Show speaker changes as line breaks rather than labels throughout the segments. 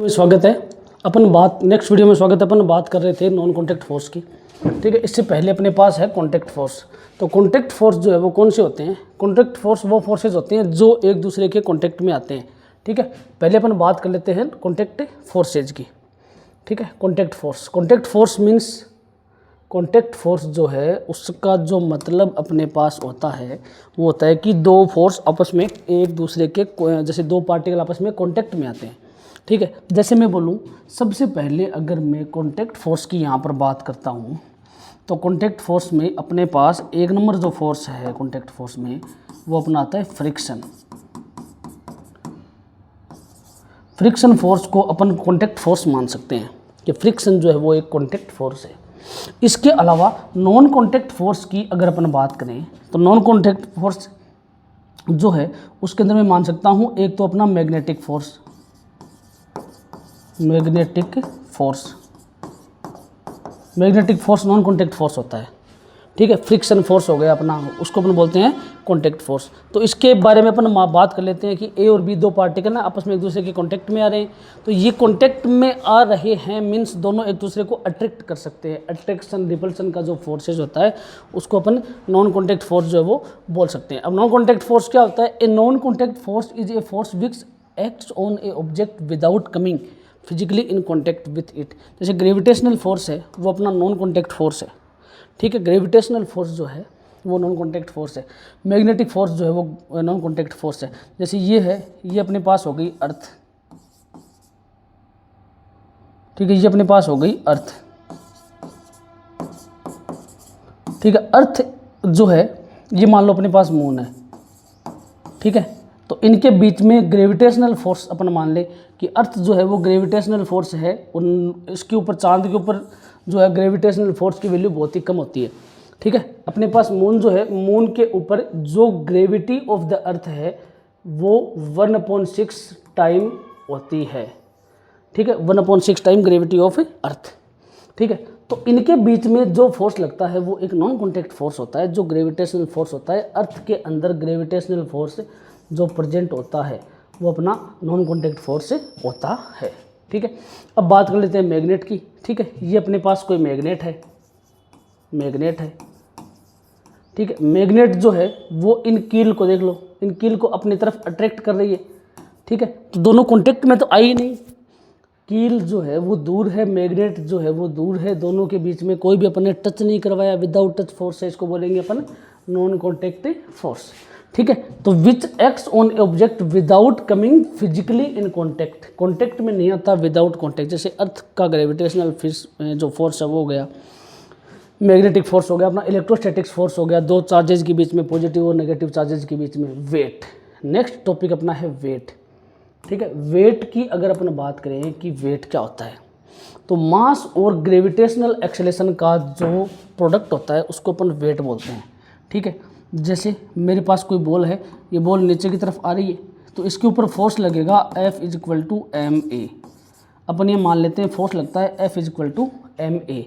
स्वागत है। Next video में स्वागत है। अपन बात कर रहे थे नॉन कॉन्टैक्ट फोर्स की। ठीक है, इससे पहले अपने पास है कॉन्टैक्ट फोर्स। तो कॉन्टैक्ट फोर्स जो है वो कौन से होते हैं? कॉन्टैक्ट फोर्स वो फोर्सेज होते हैं जो एक दूसरे के कॉन्टैक्ट में आते हैं। ठीक है, पहले अपन बात कर लेते हैं कॉन्टैक्ट फोर्सेज की। ठीक है, contact force means contact force जो है उसका जो मतलब अपने पास होता है वो होता है कि दो फोर्स आपस में एक दूसरे के जैसे दो पार्टिकल आपस में कॉन्टैक्ट में आते हैं। ठीक है, जैसे मैं बोलूँ सबसे पहले अगर मैं कॉन्टैक्ट फोर्स की यहाँ पर बात करता हूँ तो कॉन्टैक्ट फोर्स में अपने पास एक नंबर जो फोर्स है कॉन्टैक्ट फोर्स में वो अपना आता है फ्रिक्शन। फ्रिक्शन फोर्स को अपन कॉन्टैक्ट फोर्स मान सकते हैं कि फ्रिक्शन जो है वो एक कॉन्टैक्ट फोर्स है। इसके अलावा नॉन कॉन्टैक्ट फोर्स की अगर अपन बात करें तो नॉन कॉन्टैक्ट फोर्स जो है उसके अंदर मैं मान सकता हूँ एक तो अपना magnetic force non contact force होता है। ठीक है, फ्रिक्शन फोर्स हो गया अपना, उसको अपन बोलते हैं कॉन्टैक्ट फोर्स। तो इसके बारे में अपन बात कर लेते हैं कि ए और बी दो पार्टिकल ना आपस में एक दूसरे के कॉन्टैक्ट में आ रहे हैं। तो ये कॉन्टैक्ट में आ रहे हैं मीन्स दोनों एक दूसरे को अट्रैक्ट कर सकते हैं। अट्रैक्शन रिपल्सन का जो फोर्सेज होता है उसको अपन नॉन कॉन्टैक्ट फोर्स जो है वो बोल सकते हैं। अब नॉन कॉन्टैक्ट फोर्स क्या होता है? A non contact force is a force which acts on A object without coming physically in contact with it. जैसे ग्रेविटेशनल फोर्स है वो अपना नॉन कॉन्टैक्ट फोर्स है। ठीक है, ग्रेविटेशनल फोर्स जो है वो नॉन कॉन्टैक्ट फोर्स है। मैग्नेटिक फोर्स जो है वो नॉन कॉन्टैक्ट फोर्स है। जैसे ये है, ये अपने पास हो गई अर्थ। ठीक है, ये अपने पास हो गई अर्थ। ठीक है, अर्थ जो है ये मान लो अपने पास मून है। ठीक है, तो इनके बीच में ग्रेविटेशनल फोर्स अपन मान ले कि अर्थ जो है वो ग्रेविटेशनल फोर्स है। इसके ऊपर चांद के ऊपर जो है ग्रेविटेशनल फोर्स की वैल्यू बहुत ही कम होती है। ठीक है, अपने पास मून जो है, मून के ऊपर जो ग्रेविटी ऑफ द अर्थ है वो 1/6 टाइम होती है। ठीक है, 1/6 टाइम ग्रेविटी ऑफ अर्थ। ठीक है, तो इनके बीच में जो फोर्स लगता है वो एक नॉन कॉन्टैक्ट फोर्स होता है, जो ग्रेविटेशनल फोर्स होता है। अर्थ के अंदर ग्रेविटेशनल फोर्स जो प्रेजेंट होता है वो अपना नॉन कॉन्टैक्ट फोर्स होता है। ठीक है, अब बात कर लेते हैं मैग्नेट की। ठीक है, ये अपने पास कोई मैग्नेट है। ठीक है, मैग्नेट जो है वो इन कील को देख लो, इन कील को अपनी तरफ अट्रैक्ट कर रही है। ठीक है, तो दोनों कॉन्टैक्ट में तो आई नहीं, कील जो है वो दूर है, मैग्नेट जो है वो दूर है, दोनों के बीच में कोई भी अपने टच नहीं करवाया, विदाउट टच फोर्स है, इसको बोलेंगे अपन नॉन कॉन्टैक्ट फोर्स। ठीक है, तो which acts on object without coming physically in contact, contact में नहीं आता, विदाउट कॉन्टैक्ट। जैसे अर्थ का ग्रेविटेशनल जो फोर्स है वो हो गया, मैग्नेटिक फोर्स हो गया, अपना इलेक्ट्रोस्टैटिक्स फोर्स हो गया, दो चार्जेज के बीच में, पॉजिटिव और नेगेटिव चार्जेज के बीच में। वेट, नेक्स्ट टॉपिक अपना है वेट। ठीक है, वेट की अगर अपन बात करें कि वेट क्या होता है तो मास और ग्रेविटेशनल एक्सेलेरेशन का जो प्रोडक्ट होता है उसको अपन वेट बोलते हैं। ठीक है, जैसे मेरे पास कोई बॉल है, ये बॉल नीचे की तरफ आ रही है तो इसके ऊपर फोर्स लगेगा F = ma। अपन ये मान लेते हैं फोर्स लगता है F = ma।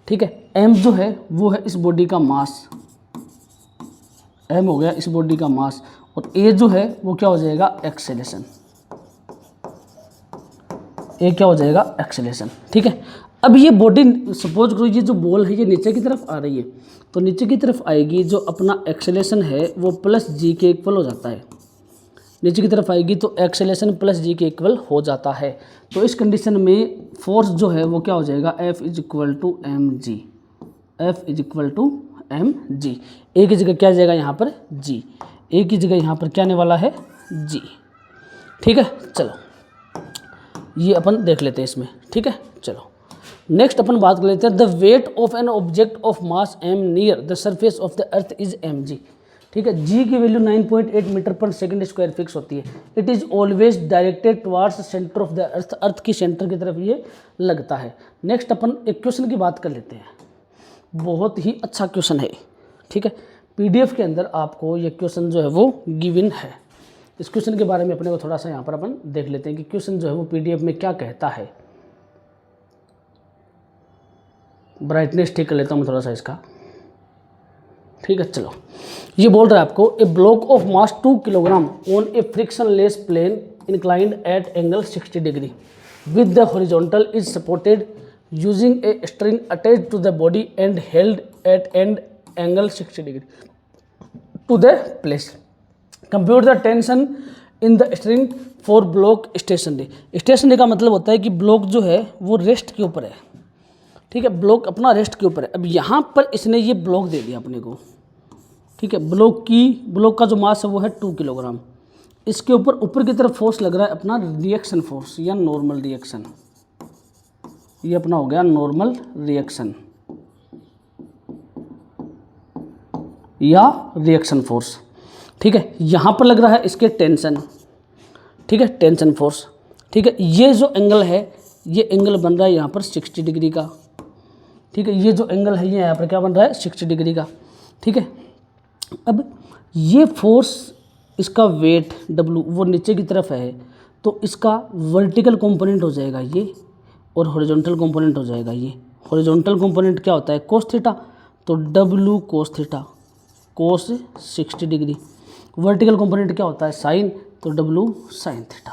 ठीक है, m जो है वो है इस बॉडी का मास, m हो गया इस बॉडी का मास, और a जो है वो क्या हो जाएगा? एक्सेलेरेशन। ये क्या हो जाएगा? एक्सेलेरेशन। ठीक है, अब ये बॉडी सपोज करो ये जो बॉल है ये नीचे की तरफ आ रही है तो नीचे की तरफ आएगी, जो अपना एक्सेलेरेशन है वो +g के इक्वल हो जाता है। नीचे की तरफ आएगी तो एक्सेलेरेशन +g के इक्वल हो जाता है। तो इस कंडीशन में फोर्स जो है वो क्या हो जाएगा? F = mg। ए की जगह क्या आ जाएगा यहाँ पर? g। ए की जगह यहाँ पर क्या आने वाला है? g। ठीक है, चलो ये अपन देख लेते हैं इसमें। ठीक है, चलो नेक्स्ट अपन बात कर लेते हैं the weight of an object of mass m near the surface of the earth is mg। ठीक है, g की वैल्यू 9.8 मीटर/सेकंड स्क्वायर फिक्स होती है। It is always directed towards centre of the earth, earth की centre की तरफ ये लगता है। नेक्स्ट अपन एक क्वेश्चन की बात कर लेते हैं, बहुत ही अच्छा क्वेश्चन है। ठीक है, PDF के अंदर आपको ये क्वेश्चन जो है वो गिवन है। इस क्वेश्चन के बारे में अपने को थोड़ा सा यहाँ पर अपन देख लेते हैं कि क्वेश्चन जो है वो PDF में क्या कहता है। ब्राइटनेस ठीक कर लेता हूँ मैं थोड़ा सा इसका। ठीक है, चलो ये बोल रहा है आपको a block of mass 2 kilogram on a frictionless plane inclined at angle 60 degree. With the horizontal is supported using a string attached to the body and held at and angle 60 degree to the place. Compute the tension in the string for block stationary. Stationary का मतलब होता है कि block जो है वो rest के ऊपर है, ठीक है, ब्लॉक अपना रेस्ट के ऊपर है। अब यहाँ पर इसने ये ब्लॉक दे दिया अपने को, ठीक है, ब्लॉक का जो मास है वो है 2 किलोग्राम। इसके ऊपर की तरफ फोर्स लग रहा है अपना रिएक्शन फोर्स या नॉर्मल रिएक्शन, ये अपना हो गया नॉर्मल रिएक्शन या रिएक्शन फोर्स, ठीक है। यहाँ पर लग रहा है इसके टेंशन, ठीक है, टेंशन फोर्स, ठीक है। ये जो एंगल है ये एंगल बन रहा है यहाँ पर 60 डिग्री का, ठीक है। ये जो एंगल है ये यहाँ पर क्या बन रहा है 60 डिग्री का, ठीक है। अब ये फोर्स इसका वेट W वो नीचे की तरफ है तो इसका वर्टिकल कंपोनेंट हो जाएगा ये और हॉरिजॉन्टल कंपोनेंट हो जाएगा ये। हॉरिजॉन्टल कंपोनेंट क्या होता है कोस थीटा, तो W cos theta cos 60 degree. Vertical component क्या होता है साइन, तो W साइन थीटा,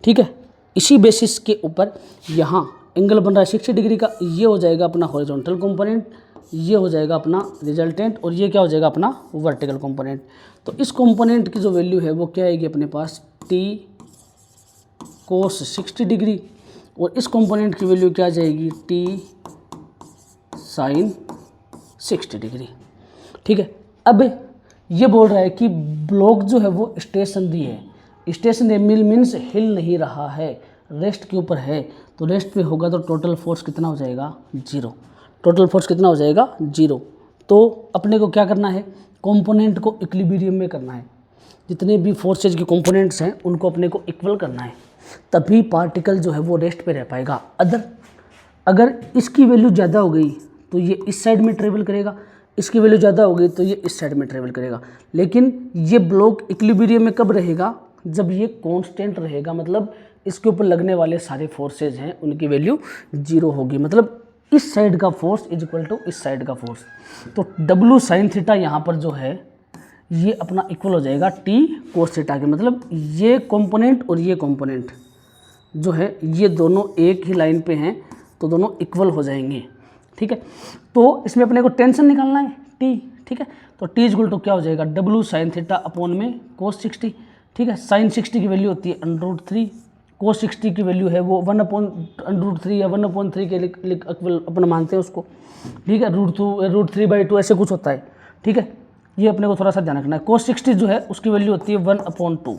ठीक है। इसी बेसिस के ऊपर यहाँ एंगल बन रहा है 60 डिग्री का, ये हो जाएगा अपना हॉरिजॉन्टल कंपोनेंट, ये हो जाएगा अपना रिजल्टेंट और ये क्या हो जाएगा अपना वर्टिकल कंपोनेंट। तो इस कंपोनेंट की जो वैल्यू है वो क्या आएगी अपने पास T कोस 60 डिग्री और इस कंपोनेंट की वैल्यू क्या आ जाएगी T साइन 60 डिग्री, ठीक है। अब ये बोल रहा है कि ब्लॉक जो है वो स्टेशनरी है, स्टेशनरी मीन्स हिल नहीं रहा है, रेस्ट के ऊपर है, तो रेस्ट पे होगा तो टोटल फोर्स कितना हो जाएगा 0। टोटल फोर्स कितना हो जाएगा 0। तो अपने को क्या करना है कंपोनेंट को इक्विलिब्रियम में करना है, जितने भी फोर्सेज के कंपोनेंट्स हैं उनको अपने को इक्वल करना है, तभी पार्टिकल जो है वो रेस्ट पे रह पाएगा। अगर इसकी वैल्यू ज़्यादा हो गई तो ये इस साइड में ट्रेवल करेगा, इसकी वैल्यू ज़्यादा हो गई तो ये इस साइड में ट्रेवल करेगा। लेकिन ये ब्लॉक इक्विलिब्रियम में कब रहेगा, जब ये कांस्टेंट रहेगा, मतलब इसके ऊपर लगने वाले सारे फोर्सेज हैं उनकी वैल्यू 0 होगी, मतलब इस साइड का फोर्स इज इक्वल टू इस साइड का फोर्स। तो W साइन थीटा यहाँ पर जो है ये अपना इक्वल हो जाएगा T कोस थीटा के, मतलब ये कंपोनेंट और ये कंपोनेंट जो है ये दोनों एक ही लाइन पे हैं तो दोनों इक्वल हो जाएंगे, ठीक है। तो इसमें अपने को टेंशन निकालना है T, ठीक है। तो T इज इक्वल टू क्या हो जाएगा W साइन थीटा अपॉन में कोस 60, ठीक है। साइन 60 की वैल्यू होती है √3, कोस 60 की वैल्यू है वो 1/√3 या 1/3 के इक्वल अपना मानते हैं उसको, ठीक है। √3/2 ऐसे कुछ होता है, ठीक है। ये अपने को थोड़ा सा ध्यान रखना है। कोस 60 जो है उसकी वैल्यू होती है 1/2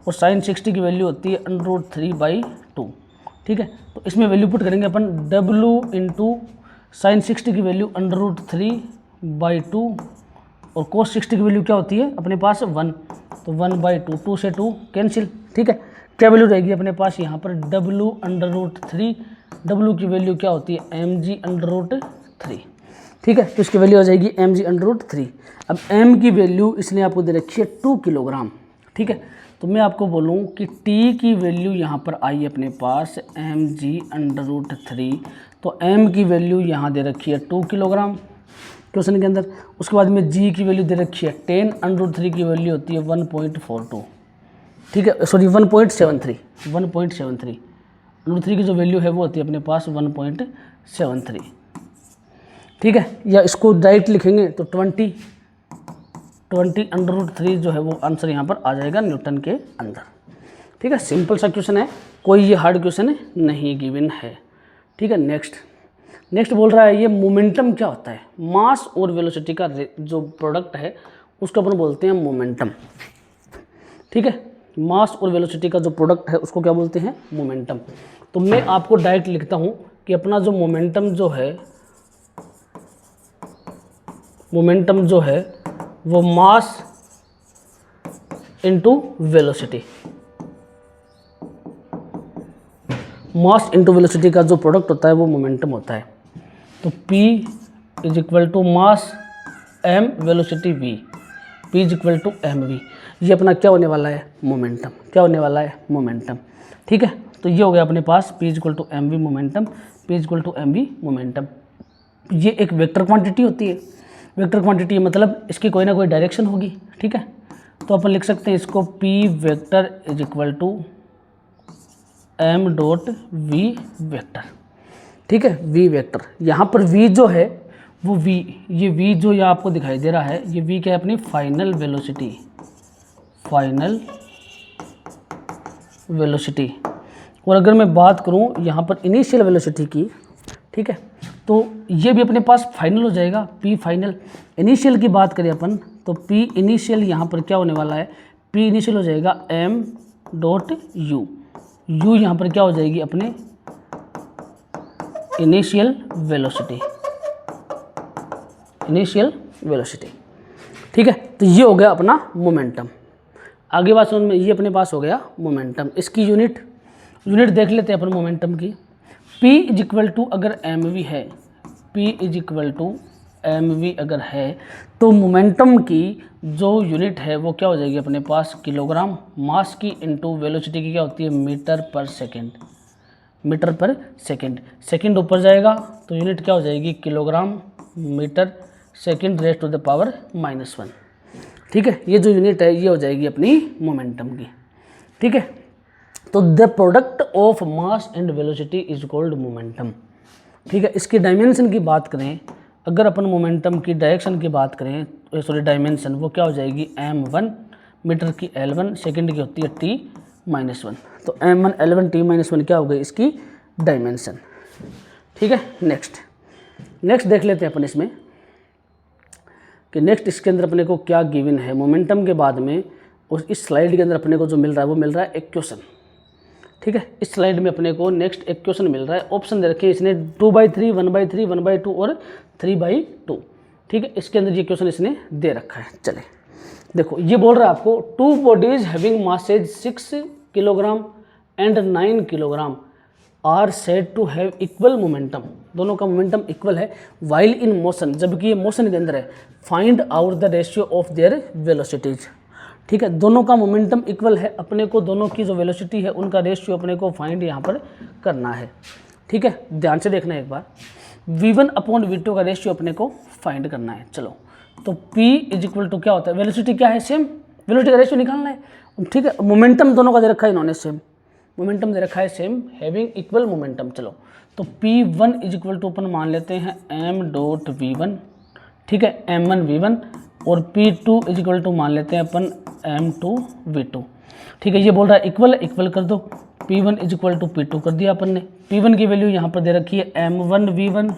और साइन 60 की वैल्यू होती है √3/2, ठीक है। तो इसमें वैल्यू पुट करेंगे अपन W इंटू साइन 60 की वैल्यू √3/2 और कोस 60 की वैल्यू क्या होती है अपने पास 1, तो 1/2, 2 से 2 कैंसिल, ठीक है। क्या वैल्यू रहेगी अपने पास यहाँ पर W√3, W की वैल्यू क्या होती है mg√3, ठीक है। तो इसकी वैल्यू आ जाएगी mg√3। अब m की वैल्यू इसने आपको दे रखी है 2 किलोग्राम, ठीक है। तो मैं आपको बोलूँ कि t की वैल्यू यहाँ पर आई अपने पास mg√3, तो m की वैल्यू यहाँ दे रखी है 2 किलोग्राम क्वेश्चन के अंदर। उसके बाद में g की वैल्यू दे रखी है 10√3 की वैल्यू होती है 1.42, ठीक है, सॉरी 1.73 √3 की जो वैल्यू है वो होती है अपने पास 1.73, ठीक है। या इसको डायरेक्ट लिखेंगे तो 20 √3 जो है वो आंसर यहाँ पर आ जाएगा न्यूटन के अंदर, ठीक है। सिंपल सा क्वेश्चन है, कोई ये हार्ड क्वेश्चन नहीं गिवन है, ठीक है। नेक्स्ट बोल रहा है ये मोमेंटम क्या होता है, मास और वेलोसिटी का जो प्रोडक्ट है उसको अपन बोलते हैं मोमेंटम, ठीक है। मास और वेलोसिटी का जो प्रोडक्ट है उसको क्या बोलते हैं मोमेंटम। तो मैं आपको डायरेक्ट लिखता हूँ कि अपना जो मोमेंटम जो है वो mass into velocity, mass into velocity का जो प्रोडक्ट होता है वो मोमेंटम होता है। तो P is equal to mass m velocity v, P is equal to mv, ये अपना क्या होने वाला है मोमेंटम, क्या होने वाला है मोमेंटम, ठीक है। तो ये हो गया अपने पास P is equal to mv momentum, P is equal to mv momentum. ये एक वेक्टर क्वांटिटी होती है, वेक्टर क्वांटिटी मतलब इसकी कोई ना कोई डायरेक्शन होगी, ठीक है। तो अपन लिख सकते हैं इसको P vector is equal to m dot v vector, ठीक है, v वेक्टर। यहाँ पर v जो है वो v, ये v जो यहाँ आपको दिखाई दे रहा है, ये v क्या है, अपनी फाइनल वेलोसिटी, फाइनल वेलोसिटी। और अगर मैं बात करूँ यहाँ पर इनिशियल वेलोसिटी की, ठीक है, तो ये भी अपने पास फाइनल हो जाएगा, p फाइनल। इनिशियल की बात करें अपन तो p इनिशियल यहाँ पर क्या होने वाला है, p इनिशियल हो जाएगा m डॉट u, u यहाँ पर क्या हो जाएगी, अपने इनिशियल वेलोसिटी, इनिशियल वेलोसिटी, ठीक है। तो ये हो गया अपना मोमेंटम। आगे बात समझ में, ये अपने पास हो गया मोमेंटम। इसकी यूनिट देख लेते हैं अपन मोमेंटम की। p इज इक्वल टू अगर mv है, p is equal to mv अगर है, तो मोमेंटम की जो यूनिट है वो क्या हो जाएगी अपने पास, किलोग्राम मास की इंटू वेलोसिटी की क्या होती है, मीटर पर सेकेंड, मीटर पर सेकेंड। सेकेंड ऊपर जाएगा तो यूनिट क्या हो जाएगी, kilogram metre second raise to the power -1, ठीक है। ये जो यूनिट है ये हो जाएगी अपनी मोमेंटम की, ठीक है। तो the product of mass and velocity is called momentum, ठीक है। इसकी डायमेंशन की बात करें, अगर अपन मोमेंटम की डायरेक्शन की बात करें, सॉरी डायमेंशन, वो क्या हो जाएगी, m1 मीटर की L1 सेकेंड की होती है t-1, तो m1 L1 t-1 क्या हो गई इसकी डायमेंशन, ठीक है। नेक्स्ट देख लेते हैं अपन इसमें कि नेक्स्ट इसके अंदर अपने को क्या गिवन है मोमेंटम के बाद में। उस इस स्लाइड के अंदर अपने को जो मिल रहा है वो मिल रहा है एक क्वेश्चन, ठीक है। इस स्लाइड में अपने को नेक्स्ट एक क्वेश्चन मिल रहा है, ऑप्शन दे रखे हैं इसने 2/3, 1/3, 1/2 और 3/2, ठीक है। इसके अंदर ये क्वेश्चन इसने दे रखा है। चले देखो, ये बोल रहा है आपको 2 bodies having masses 6 kilogram and 9 kilogram are said to have equal momentum, दोनों का मोमेंटम इक्वल है वाइल इन मोशन, जबकि ये मोशन के अंदर है। Find out the ratio of their velocities, ठीक है। दोनों का मोमेंटम इक्वल है, अपने को दोनों की जो वेलोसिटी है उनका रेशियो अपने को फाइंड यहाँ पर करना है, ठीक है। ध्यान से देखना एक बार, v1 अपॉन v2 का रेशियो अपने को फाइंड करना है। चलो, तो p इज इक्वल टू क्या होता है, वेलोसिटी क्या है, सेम, वेलोसिटी का रेशियो निकालना है, ठीक है। मोमेंटम दोनों का दे रखा है इन्होंने सेम, मोमेंटम दे रखा है सेम, हैविंग इक्वल मोमेंटम। चलो, तो p1 इज इक्वल टू अपन मान लेते हैं m डॉट v1, ठीक है, m1 v1, और p2 इज इक्वल टू मान लेते हैं अपन m2 v2, ठीक है। ये बोल रहा है इक्वल कर दो, p1 is equal to p2 कर दिया अपन ने। p1 की वैल्यू यहाँ पर दे रखी है m1 v1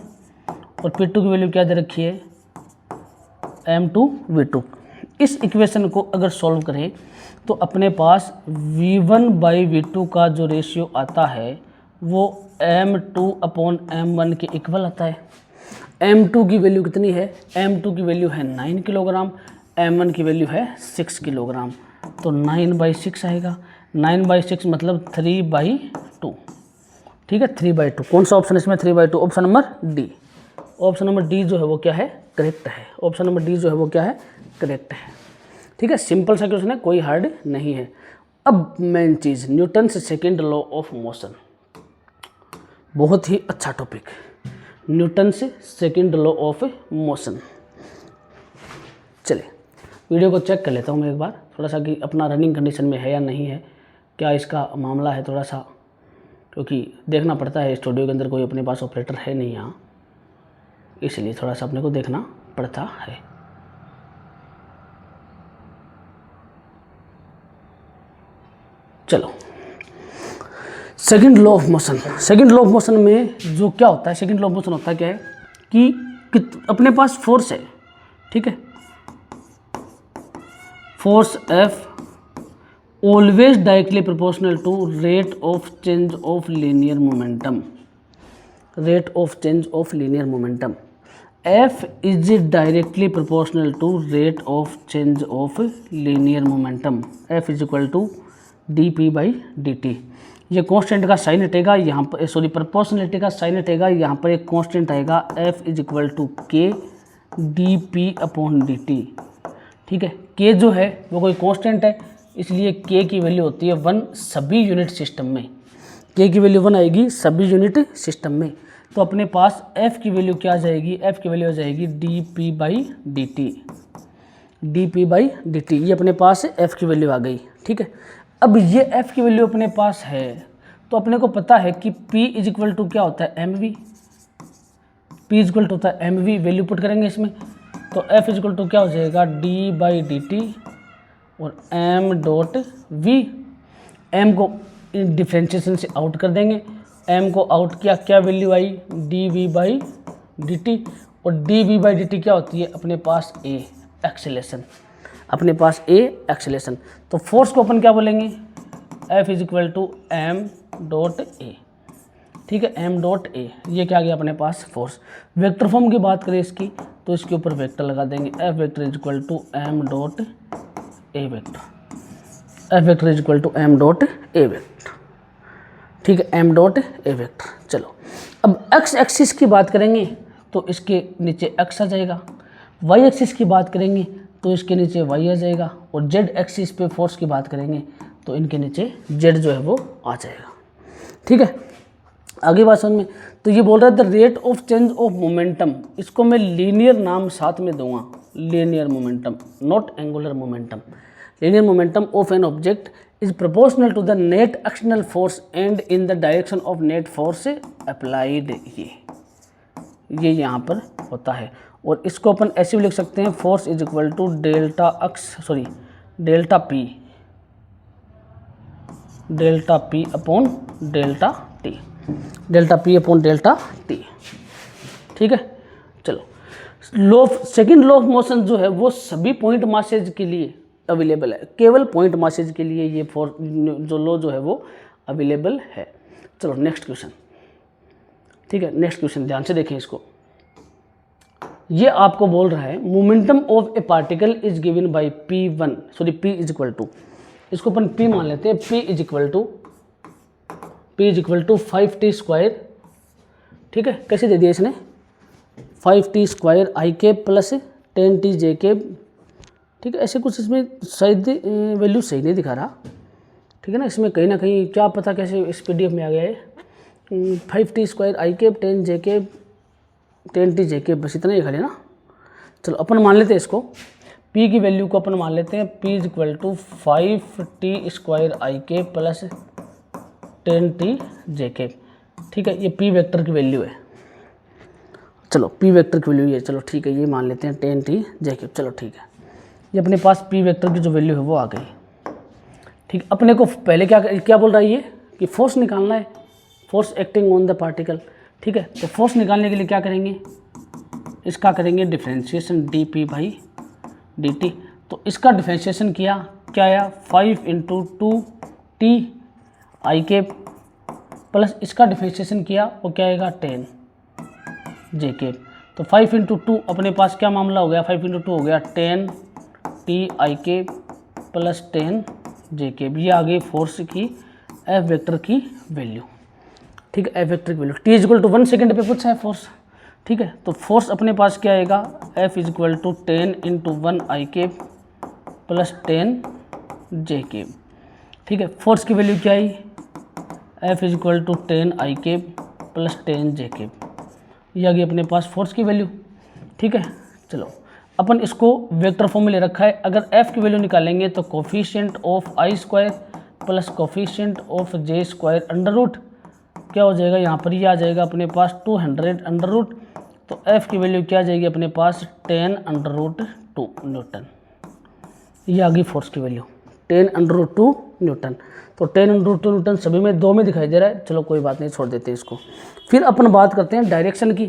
और p2 की वैल्यू क्या दे रखी है, m2 v2। इस इक्वेशन को अगर सॉल्व करें तो अपने पास v1/v2 का जो रेशियो आता है वो m2 अपॉन m1 के इक्वल आता है। m2 की वैल्यू कितनी है, m2 की वैल्यू है 9 किलोग्राम, m1 की वैल्यू है 6 किलोग्राम, तो 9/6 आएगा। 9/6 मतलब 3/2, ठीक है, 3/2। कौन सा ऑप्शन इसमें 3/2, option number D. Option number D जो है वो क्या है, करेक्ट है। ऑप्शन नंबर डी जो है वो क्या है, करेक्ट है, ठीक है। सिंपल सा क्वेश्चन है, कोई हार्ड नहीं है। अब main cheese, Newton's second law of motion, बहुत ही अच्छा topic, Newton's second law of motion. चलिए वीडियो को चेक कर लेता हूँ मैं एक बार थोड़ा सा कि अपना रनिंग कंडीशन में है या नहीं है, क्या इसका मामला है थोड़ा सा, क्योंकि देखना पड़ता है स्टूडियो के अंदर कोई अपने पास ऑपरेटर है नहीं यहाँ, इसलिए थोड़ा सा अपने को देखना पड़ता है। चलो, second law of motion. Second law of motion में जो क्या होता है, सेकंड लॉ ऑफ मोशन होता है क्या है कि अपने पास फोर्स है, ठीक है, force F always directly proportional to rate of change of linear momentum, rate of change of linear momentum. F is directly proportional to rate of change of linear momentum. F is equal to dp/dt। ये constant का sign हटेगा यहाँ पर, sorry proportionality का sign हटेगा, यहाँ पर एक कांस्टेंट आएगा F is equal to k dp/dt, ठीक है। k जो है वो कोई कांस्टेंट है, इसलिए k की वैल्यू होती है 1 सभी यूनिट सिस्टम में, k की वैल्यू 1 आएगी सभी यूनिट सिस्टम में। तो अपने पास F की वैल्यू क्या आ जाएगी, F की वैल्यू आ जाएगी dp/dt, dp/dt। ये अपने पास F की वैल्यू आ गई, ठीक है। अब ये F की वैल्यू अपने पास है तो अपने को पता है कि P इज इक्वल टू क्या होता है mv, P is equal to होता है mv, वैल्यू पुट करेंगे इसमें, तो F इज इक्वल टू क्या हो जाएगा d/dt और m डॉट v, m को डिफ्रेंशिएशन से आउट कर देंगे, m को आउट किया, क्या वैल्यू आई dv/dt, और dv/dt क्या होती है अपने पास a एक्सेलेरेशन, अपने पास a एक्सेलेरेशन। तो फोर्स को अपन क्या बोलेंगे F is equal to m dot a, ठीक है, m डॉट a, ये क्या आ गया अपने पास फोर्स। वेक्टर फॉर्म की बात करें इसकी तो इसके ऊपर वेक्टर लगा देंगे, F vector is equal to m dot a vector, F vector is equal to m dot a vector, ठीक है, m डॉट a वेक्टर। चलो अब x एक्सिस की बात करेंगे तो इसके नीचे x आ जाएगा, y एक्सिस की बात करेंगे तो इसके नीचे y आ जाएगा, और z एक्सिस पे फोर्स की बात करेंगे तो इनके नीचे z जो है वो आ जाएगा, ठीक है। आगे बात समझ में, तो ये बोल रहा है the rate of change of momentum, इसको मैं लीनियर नाम साथ में दूंगा, linear momentum not angular momentum, linear momentum of an object is proportional to the net external force and in the direction of net force applied, ये यहाँ पर होता है। और इसको अपन ऐसे भी लिख सकते हैं, force is equal to delta P upon delta T, delta P upon delta T, ठीक है। चलो सेकंड लॉ ऑफ मोशन जो है वो सभी पॉइंट मासेज के लिए अवेलेबल है, केवल पॉइंट मासेज के लिए ये जो लॉ जो है वो अवेलेबल है। चलो नेक्स्ट क्वेश्चन, ठीक है, नेक्स्ट क्वेश्चन ध्यान से देखें इसको। ये आपको बोल रहा है momentum of a particle is given by P is equal to, इसको अपन P मान लेते हैं, P is equal to 5t square, ठीक है, कैसे दे दिया इसने 5t square I cap plus 10t J cap, ठीक है, ऐसे कुछ इसमें शायद वैल्यू सही नहीं दिखा रहा, ठीक है ना, इसमें कहीं ना कहीं क्या पता कैसे इस PDF में आ गया है 5t square I cap 10 J cap 10t J cap, बस इतना ही खाली ना। चलो अपन मान लेते हैं इसको, P की वैल्यू को अपन मान लेते हैं P is equal to 5t square I cap plus 10t J cap, ठीक है, ये P वेक्टर की वैल्यू है। चलो P वेक्टर की वैल्यू ये, चलो ठीक है, ये मान लेते हैं 10t जे कैप, चलो ठीक है, ये अपने पास P वेक्टर की जो वैल्यू है वो आ गई, ठीक। अपने को पहले क्या बोल रहा है ये कि फोर्स निकालना है, force acting on the particle, ठीक है। तो फोर्स निकालने के लिए क्या करेंगे, इसका करेंगे डिफ्रेंशिएशन dP/dt, तो इसका डिफ्रेंशिएशन किया, क्या आया 5 × 2t आई कैप प्लस इसका डिफ्रेंशिएशन किया वो क्या आएगा 10 जे कैप, तो 5 × 2 अपने पास क्या मामला हो गया, 5 × 2 हो गया 10t आई कैप प्लस 10 जे कैप, ये आ गई फोर्स की F वेक्टर की वैल्यू, ठीक है, F वेक्टर की value. t is equal to 1 second पे पूछा है फोर्स, ठीक है, तो फोर्स अपने पास क्या आएगा F is equal to 10 × 1 I cap plus 10 J cap, ठीक है। फोर्स की वैल्यू क्या आई F is equal to 10 I cap plus 10 J cap, ये आ गई अपने पास फोर्स की वैल्यू, ठीक है। चलो अपन इसको वेक्टर फॉर्म में ले रखा है, अगर F की वैल्यू निकालेंगे तो coefficient of I square plus coefficient of J square under root क्या हो जाएगा, यहाँ पर ये आ जाएगा अपने पास 200 अंडर रूट, तो F की वैल्यू क्या आ जाएगी अपने पास 10√2 न्यूटन, ये आ गई फोर्स की वैल्यू 10√2 न्यूटन। तो 10√2 न्यूटन सभी में 2 में दिखाई दे रहा है, चलो कोई बात नहीं, छोड़ देते हैं इसको। फिर अपन बात करते हैं डायरेक्शन की,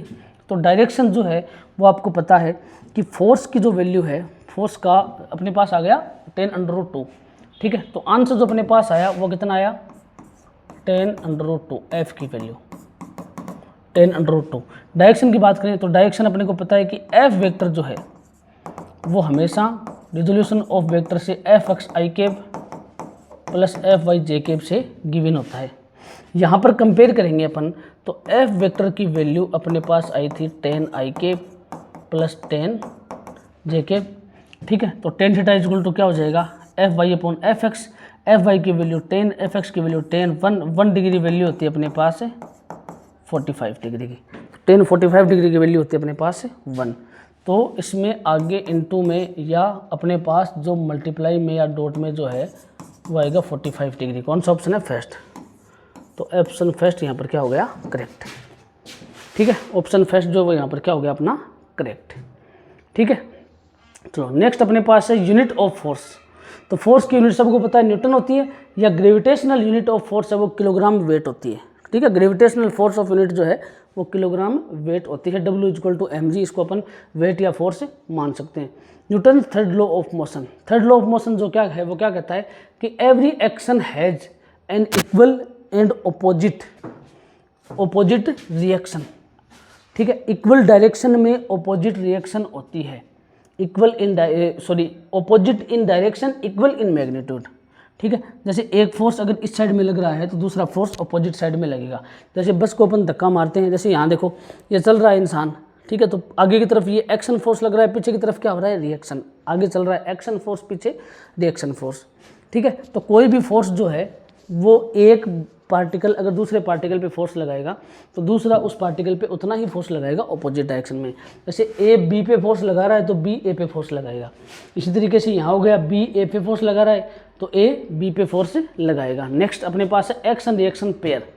तो डायरेक्शन जो है वो आपको पता है कि फोर्स की जो वैल्यू है, फोर्स का अपने पास आ गया 10√2, ठीक है। तो आंसर जो अपने पास आया वो कितना आया 10√2, F की वैल्यू 10√2। डायरेक्शन की बात करें तो डायरेक्शन अपने को पता है कि F वेक्टर जो है वो हमेशा रिजोल्यूशन ऑफ वेक्टर से Fx आई कैप प्लस Fy जे कैप से गिवन होता है। यहाँ पर कंपेयर करेंगे अपन तो F वेक्टर की वैल्यू अपने पास आई थी 10 I cap plus 10 J cap, ठीक है। तो tan थीटा इक्वल टू क्या हो जाएगा Fy अपॉन Fx, Fy की वैल्यू 10, Fx की वैल्यू 10, 1 डिग्री वैल्यू होती है अपने पास 45 डिग्री की, 10 45 डिग्री की वैल्यू होती है अपने पास 1, तो इसमें आगे इनटू में या अपने पास जो मल्टीप्लाई में या डॉट में जो है वो आएगा 45 डिग्री, कौन सा ऑप्शन है फर्स्ट तो ऑप्शन फर्स्ट यहाँ पर क्या हो गया, करेक्ट। ठीक है, ऑप्शन फर्स्ट जो वो यहाँ पर क्या हो गया अपना, करेक्ट। ठीक है, चलो नेक्स्ट अपने पास है यूनिट ऑफ फोर्स। तो फोर्स की यूनिट सबको पता है न्यूटन होती है, या ग्रेविटेशनल यूनिट ऑफ फोर्स है वो किलोग्राम वेट होती है। ठीक है, ग्रेविटेशनल फोर्स ऑफ यूनिट जो है वो किलोग्राम वेट होती है। W=mg, इसको अपन वेट या फोर्स मान सकते हैं। Newton third law of motion, third law of motion जो क्या है वो क्या कहता है कि every action has an equal and opposite reaction. ठीक है, इक्वल डायरेक्शन में ऑपोजिट रिएक्शन होती है, equal in opposite in direction, equal in magnitude. ठीक है, जैसे एक फोर्स अगर इस साइड में लग रहा है तो दूसरा फोर्स ऑपोजिट साइड में लगेगा। जैसे बस को अपन धक्का मारते हैं, जैसे यहाँ देखो ये चल रहा है इंसान, ठीक है, तो आगे की तरफ ये एक्शन फोर्स लग रहा है, पीछे की तरफ क्या हो रहा है, रिएक्शन। आगे चल रहा है एक्शन फोर्स, पीछे रिएक्शन फोर्स। ठीक है, तो कोई भी फोर्स जो है वो एक पार्टिकल अगर दूसरे पार्टिकल पे फोर्स लगाएगा तो दूसरा उस पार्टिकल पे उतना ही फोर्स लगाएगा ऑपोजिट डायरेक्शन में। जैसे ए बी पे फोर्स लगा रहा है तो बी ए पे फोर्स लगाएगा। इसी तरीके से यहाँ हो गया, बी ए पे फोर्स लगा रहा है तो ए बी पे फोर्स लगाएगा। नेक्स्ट अपने पास है एक्शन रिएक्शन पेयर।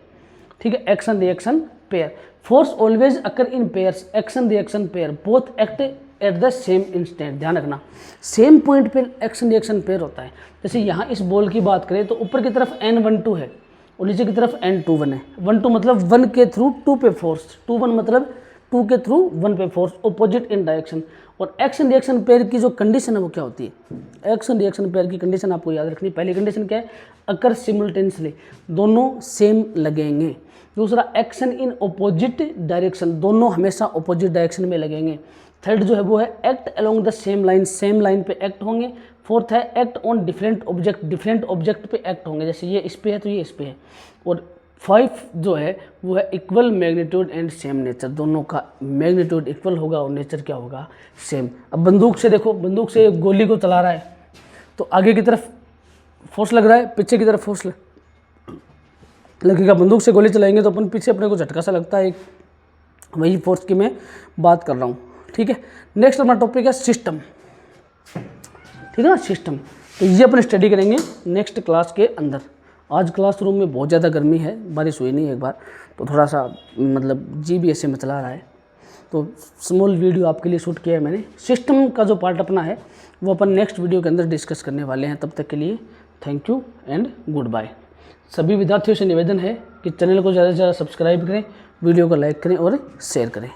ठीक है, action reaction pair, force always occur in pairs, action reaction pair both act at the same instant. ध्यान रखना, सेम पॉइंट पे एक्शन रिएक्शन पेयर होता है। जैसे यहाँ इस बॉल की बात करें तो ऊपर की तरफ N12 है और नीचे की तरफ N21 है। 1-2 मतलब 1 के थ्रू 2 पे फोर्स, 2-1 मतलब 2 के थ्रू 1 पे फोर्स, ऑपोजिट इन डायरेक्शन। और एक्शन रिएक्शन पेयर की जो कंडीशन है वो क्या होती है, एक्शन रिएक्शन पेयर की कंडीशन आपको याद रखनी। पहली कंडीशन क्या है, अकर सिमुलटेनियसली, दोनों सेम लगेंगे। दूसरा, एक्शन इन ऑपोजिट डायरेक्शन, दोनों हमेशा ऑपोजिट डायरेक्शन में लगेंगे। थर्ड जो है वो है act along the same line, same line पे एक्ट होंगे। फोर्थ है act on different object, different object पे एक्ट होंगे, जैसे ये इस पे है तो ये इस पे है। और 5 जो है वो है equal magnitude and same nature, दोनों का मैग्नीट्यूड इक्वल होगा और नेचर क्या होगा, सेम। अब बंदूक से देखो, बंदूक से गोली को चला रहा है तो आगे की तरफ फोर्स लग रहा है, पीछे की तरफ फोर्स लगेगा। बंदूक से गोली चलाएंगे तो अपन पीछे अपने को झटका सा लगता है, वही फोर्स की मैं बात कर रहा हूँ। ठीक है, नेक्स्ट अपना टॉपिक है सिस्टम। ठीक है ना, सिस्टम। तो ये अपन स्टडी करेंगे नेक्स्ट क्लास के अंदर। आज क्लासरूम में बहुत ज़्यादा गर्मी है, बारिश हुई नहीं एक बार, तो थोड़ा सा मतलब जी भी ऐसे में चला रहा है, तो स्मॉल वीडियो आपके लिए शूट किया है मैंने। सिस्टम का जो पार्ट अपना है वो अपन नेक्स्ट वीडियो के अंदर डिस्कस करने वाले हैं। तब तक के लिए thank you and goodbye. सभी विद्यार्थियों से निवेदन है कि चैनल को ज़्यादा से ज़्यादा सब्सक्राइब करें, वीडियो को लाइक करें और शेयर करें।